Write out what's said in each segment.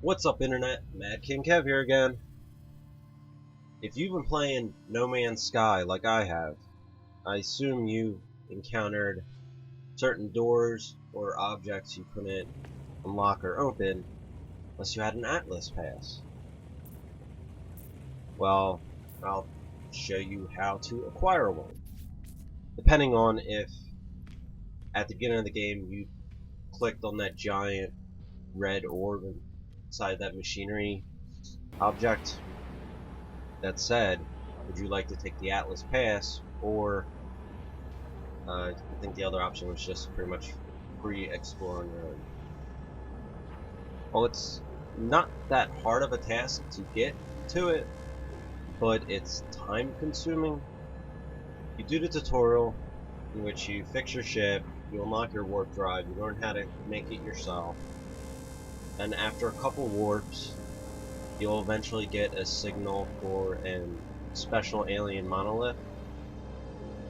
What's up, Internet? Mad King Kev here again. If you've been playing No Man's Sky like I have, I assume you encountered certain doors or objects you couldn't unlock or open unless you had an Atlas Pass. Well, I'll show you how to acquire one. Depending on if at the beginning of the game you clicked on that giant red orb inside that machinery object that said, would you like to take the Atlas Pass, or I think the other option was just pretty much free explore on your own. Well, it's not that hard of a task to get to it, but it's time consuming. You do the tutorial in which you fix your ship, you unlock your warp drive, you learn how to make it yourself, and after a couple warps you'll eventually get a signal for a special alien monolith.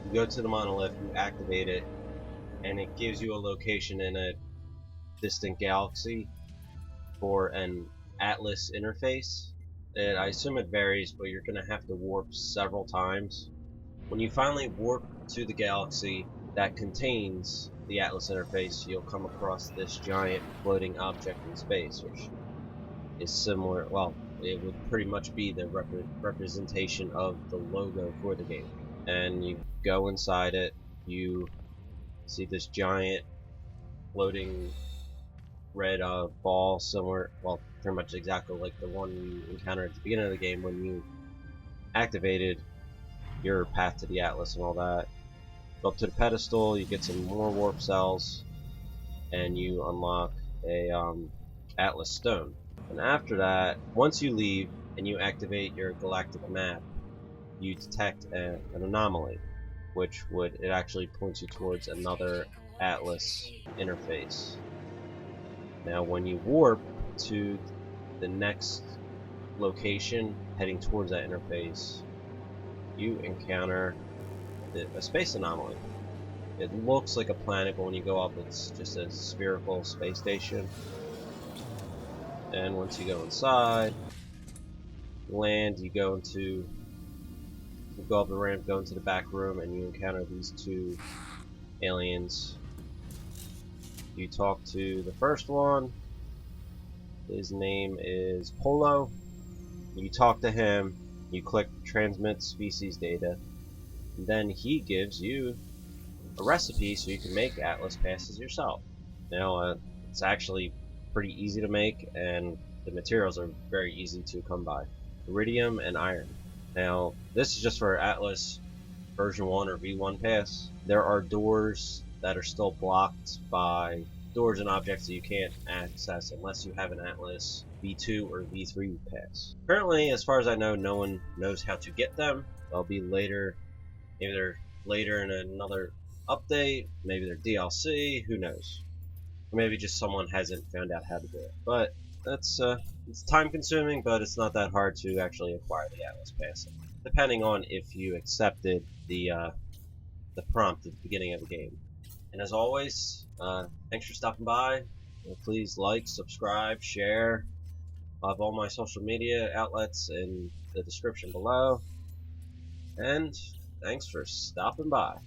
You go to the monolith, you activate it, and it gives you a location in a distant galaxy for an Atlas interface. I assume it varies, but you're going to have to warp several times. When you finally warp to the galaxy that contains the Atlas interface, you'll come across this giant floating object in space, which is similar, well, it would pretty much be the representation of the logo for the game. And you go inside it, you see this giant floating red ball somewhere, well, pretty much exactly like the one you encountered at the beginning of the game when you activated your path to the Atlas and all that. Go up to the pedestal, you get some more warp cells, and you unlock a Atlas stone. And after that, once you leave and you activate your galactic map, you detect an anomaly, which it actually points you towards another Atlas interface. Now when you warp to the next location heading towards that interface, you encounter a space anomaly. It looks like a planet, but when you go up it's just a spherical space station. And once you go inside, land, you go up the ramp, go into the back room, and you encounter these two aliens. You talk to the first one. His name is Polo. You talk to him, you click transmit species data, and then he gives you a recipe so you can make Atlas passes yourself. Now, it's actually pretty easy to make, and the materials are very easy to come by. Iridium and iron. Now, this is just for Atlas version 1 or V1 pass. There are doors that are still blocked by doors and objects that you can't access unless you have an Atlas V2 or V3 pass. Currently, as far as I know, no one knows how to get them. They'll be later, maybe they're later in another update, maybe they're DLC, who knows. Or maybe just someone hasn't found out how to do it. But that's it's time consuming, but it's not that hard to actually acquire the Atlas Pass, depending on if you accepted the prompt at the beginning of the game. And as always, thanks for stopping by. Please like, subscribe, share. I'll have all my social media outlets in the description below. And thanks for stopping by.